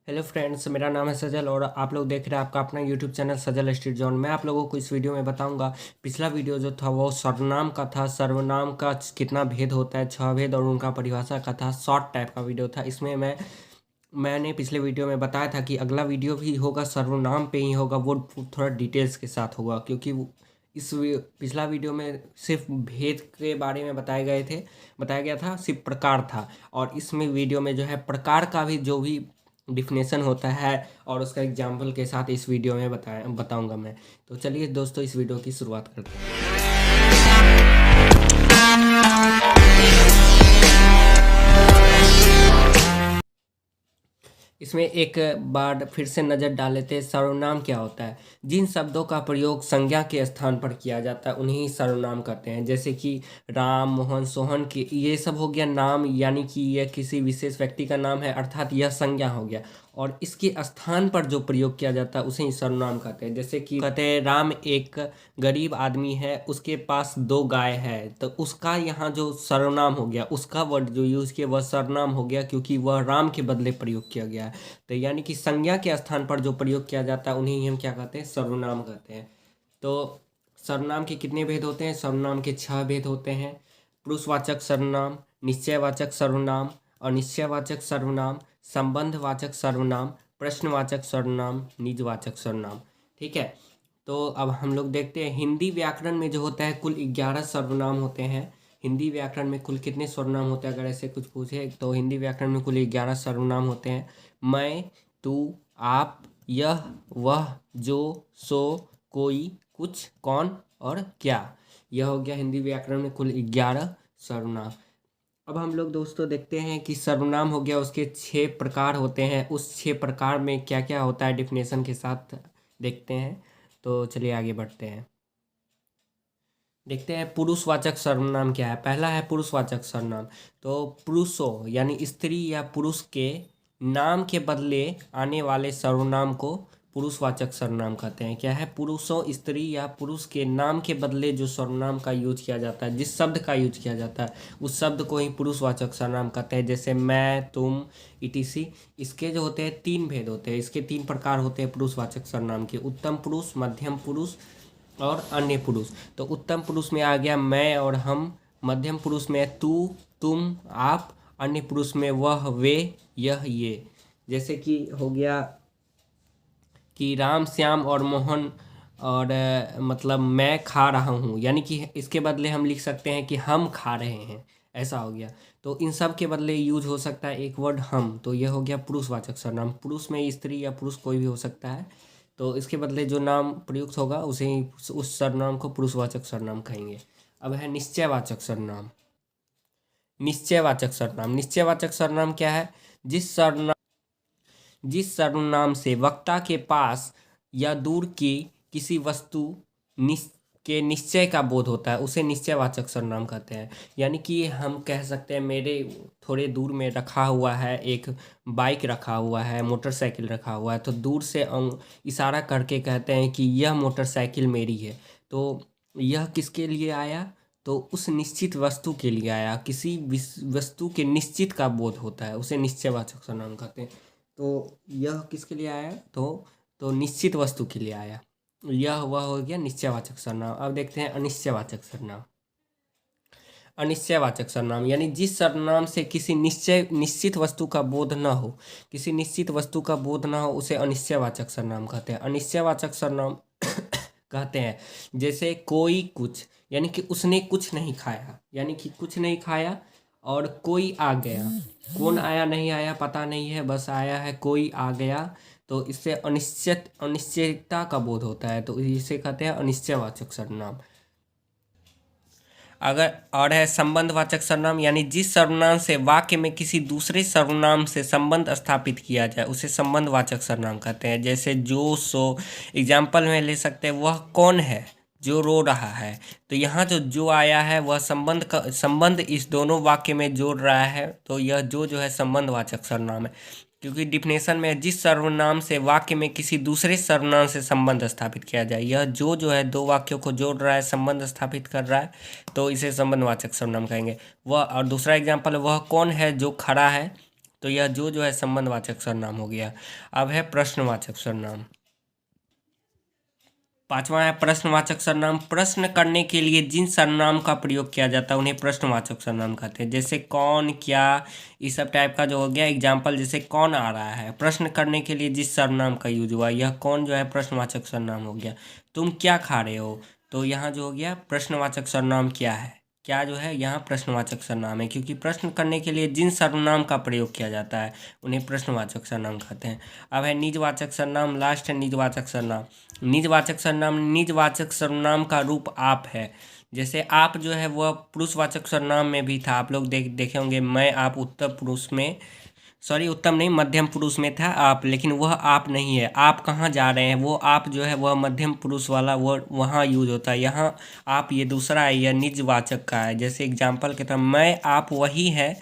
Hello friends, मेरा नाम है सजल और आप लोग देख रहे हैं आपका अपना यूट्यूब चैनल सजल स्ट्रीट जॉन। मैं आप लोगों को इस वीडियो में बताऊंगा। पिछला वीडियो जो था वो सर्वनाम का था। सर्वनाम का कितना भेद होता है, 6 भेद और उनका परिभाषा का था। शॉर्ट टाइप का वीडियो था। इसमें मैंने पिछले वीडियो में बताया था कि अगला वीडियो भी होगा सर्वनाम पे ही होगा, वो थोड़ा डिटेल्स के साथ होगा, क्योंकि पिछला वीडियो में सिर्फ भेद के बारे में बताया गया था, सिर्फ प्रकार था। और इसमें वीडियो में जो है प्रकार का भी जो भी डिफिनेशन होता है और उसका एग्जाम्पल के साथ इस वीडियो में बताऊंगा मैं। तो चलिए दोस्तों, इस वीडियो की शुरुआत करते हैं। इसमें एक बार फिर से नज़र डाल लेते हैं। सर्वनाम क्या होता है? जिन शब्दों का प्रयोग संज्ञा के स्थान पर किया जाता है उन्हें ही सर्वनाम कहते हैं। जैसे कि राम, मोहन, सोहन के ये सब हो गया नाम, यानी कि यह किसी विशेष व्यक्ति का नाम है, अर्थात यह संज्ञा हो गया। और इसके स्थान पर जो प्रयोग किया जाता है उसे ही सर्वनाम कहते हैं। जैसे कि कहते हैं राम एक गरीब आदमी है, उसके पास 2 गाय है, तो उसका यहाँ जो सर्वनाम हो गया, उसका वर्ड जो यूज किया वह सर्वनाम हो गया, क्योंकि वह राम के बदले प्रयोग किया गया है। तो यानी कि संज्ञा के स्थान पर जो प्रयोग किया जाता है उन्हें ही हम क्या कहते हैं? सर्वनाम कहते हैं। तो सर्वनाम के कितने भेद होते हैं? सर्वनाम के 6 भेद होते हैं। पुरुषवाचक सर्वनाम, निश्चयवाचक सर्वनाम, अनिश्चयवाचक सर्वनाम, संबंधवाचक सर्वनाम, प्रश्नवाचक सर्वनाम, निजवाचक सर्वनाम। ठीक है, तो अब हम लोग देखते हैं हिंदी व्याकरण में जो होता है कुल 11 सर्वनाम होते हैं। हिंदी व्याकरण में कुल कितने सर्वनाम होते हैं? अगर ऐसे कुछ पूछे तो हिंदी व्याकरण में कुल 11 सर्वनाम होते हैं। मैं, तू, आप, यह, वह, जो, सो, कोई, कुछ, कौन और क्या। यह हो गया हिंदी व्याकरण में कुल 11 सर्वनाम। अब हम लोग दोस्तों देखते हैं कि सर्वनाम हो गया, उसके 6 प्रकार होते हैं। उस 6 प्रकार में क्या क्या होता है डिफिनेशन के साथ देखते हैं। तो चलिए आगे बढ़ते हैं। देखते हैं पुरुषवाचक सर्वनाम क्या है। पहला है पुरुषवाचक सर्वनाम। तो पुरुषों यानी स्त्री या पुरुष के नाम के बदले आने वाले सर्वनाम को पुरुषवाचक सर्वनाम कहते हैं। क्या है? पुरुषों, स्त्री या पुरुष के नाम के बदले जो सर्वनाम का यूज किया जाता है, जिस शब्द का यूज किया जाता है उस शब्द को ही पुरुषवाचक सर्वनाम कहते हैं। जैसे मैं, तुम, इटीसी। इसके जो होते हैं 3 भेद होते हैं। इसके 3 प्रकार होते हैं पुरुषवाचक सर्वनाम के: उत्तम पुरुष, मध्यम पुरुष और अन्य पुरुष। तो उत्तम पुरुष में आ गया मैं और हम, मध्यम पुरुष में तू, तुम, आप, अन्य पुरुष में वह, वे, यह, ये। जैसे कि हो गया कि राम, श्याम और मोहन, और मतलब मैं खा रहा हूँ, यानी कि इसके बदले हम लिख सकते हैं कि हम खा रहे हैं, ऐसा हो गया। तो इन सब के बदले यूज हो सकता है एक वर्ड हम। तो यह हो गया पुरुषवाचक सर्वनाम। पुरुष में स्त्री या पुरुष कोई भी हो सकता है, तो इसके बदले जो नाम प्रयुक्त होगा उसे ही उस सर्वनाम को पुरुषवाचक सर्वनाम कहेंगे। अब है निश्चयवाचक सर्वनाम। निश्चयवाचक सर्वनाम क्या है? जिस सर्वनाम से वक्ता के पास या दूर की किसी वस्तु के निश्चय का बोध होता है उसे निश्चयवाचक सर्वनाम कहते हैं। यानी कि हम कह सकते हैं मेरे थोड़े दूर में रखा हुआ है, एक बाइक रखा हुआ है, मोटरसाइकिल रखा हुआ है, तो दूर से इशारा करके कहते हैं कि यह मोटरसाइकिल मेरी है। तो यह किसके लिए आया? तो उस निश्चित वस्तु के लिए आया। किसी वस्तु के निश्चित का बोध होता है उसे निश्चयवाचक सर्वनाम कहते हैं। तो यह किसके लिए आया? तो निश्चित वस्तु के लिए आया। यह वह हो गया निश्चयवाचक सर्वनाम। अब देखते हैं अनिश्चयवाचक सर्वनाम। अनिश्चयवाचक सर्वनाम यानी जिस सर्वनाम से किसी निश्चित वस्तु का बोध न हो, किसी निश्चित वस्तु का बोध न हो उसे अनिश्चयवाचक सर्वनाम कहते हैं। अनिश्चयवाचक सर्वनाम कहते हैं जैसे कोई कुछ, यानी कि उसने कुछ नहीं खाया, यानी कि कुछ नहीं खाया। और कोई आ गया, कौन आया नहीं आया पता नहीं है, बस आया है, कोई आ गया। तो इससे अनिश्चितता का बोध होता है, तो इसे कहते हैं अनिश्चयवाचक सर्वनाम। अगर और है संबंधवाचक सर्वनाम, यानी जिस सर्वनाम से वाक्य में किसी दूसरे सर्वनाम से संबंध स्थापित किया जाए उसे संबंधवाचक सर्वनाम कहते हैं। जैसे जो, सो। एग्जाम्पल में ले सकते हैं वह कौन है जो रो रहा है। तो यहाँ जो आया है वह संबंध इस दोनों वाक्य में जोड़ रहा है, तो यह जो है संबंधवाचक सर्वनाम है। क्योंकि डिफिनेशन में जिस सर्वनाम से वाक्य में किसी दूसरे सर्वनाम से संबंध स्थापित किया जाए, यह जो है 2 वाक्यों को जोड़ रहा है, संबंध स्थापित कर रहा है, तो इसे संबंधवाचक सर्वनाम कहेंगे। वह और दूसरा एग्जाम्पल, वह कौन है जो खड़ा है। तो यह जो है संबंधवाचक सर्वनाम हो गया। अब है प्रश्नवाचक सर्वनाम। पांचवा है प्रश्नवाचक सर्वनाम। प्रश्न करने के लिए जिन सर्वनाम का प्रयोग किया जाता है उन्हें प्रश्नवाचक सर्वनाम कहते हैं। जैसे कौन, क्या, इस सब टाइप का जो हो गया एग्जाम्पल। जैसे कौन आ रहा है, प्रश्न करने के लिए जिस सर्वनाम का यूज हुआ, यह कौन जो है प्रश्नवाचक सर्वनाम हो गया। तुम क्या खा रहे हो, तो यहाँ जो हो गया प्रश्नवाचक सर्वनाम क्या है, क्या जो है यहाँ प्रश्नवाचक सर्वनाम है, क्योंकि प्रश्न करने के लिए जिन सर्वनाम का प्रयोग किया जाता है उन्हें प्रश्नवाचक सर्वनाम कहते हैं। अब है निजवाचक सर्वनाम। लास्ट है निजवाचक सर्वनाम। निजवाचक सर्वनाम, निजवाचक सर्वनाम का रूप आप है। जैसे आप जो है वह पुरुषवाचक सर्वनाम में भी था, आप लोग देखे होंगे। मैं, आप उत्तम पुरुष में, सॉरी उत्तम नहीं मध्यम पुरुष में था आप, लेकिन वह आप नहीं है। आप कहाँ जा रहे हैं, वो आप जो है वह मध्यम पुरुष वाला वो वहाँ यूज होता है। यहाँ आप ये दूसरा है, यह निजवाचक का है। जैसे एग्जाम्पल के तरह मैं आप वही है,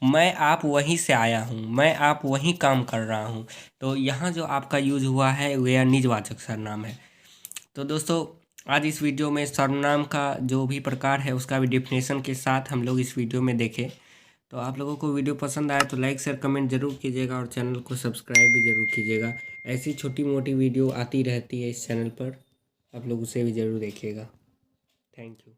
मैं आप वहीं से आया हूँ, मैं आप वहीं काम कर रहा हूँ। तो यहाँ जो आपका यूज हुआ है वह निजवाचक सर्वनाम है। तो दोस्तों आज इस वीडियो में सर्वनाम का जो भी प्रकार है उसका भी डिफिनेशन के साथ हम लोग इस वीडियो में देखें। तो आप लोगों को वीडियो पसंद आया तो लाइक शेयर कमेंट जरूर कीजिएगा और चैनल को सब्सक्राइब भी जरूर कीजिएगा। ऐसी छोटी मोटी वीडियो आती रहती है इस चैनल पर, आप लोग उसे भी ज़रूर देखिएगा। Thank you.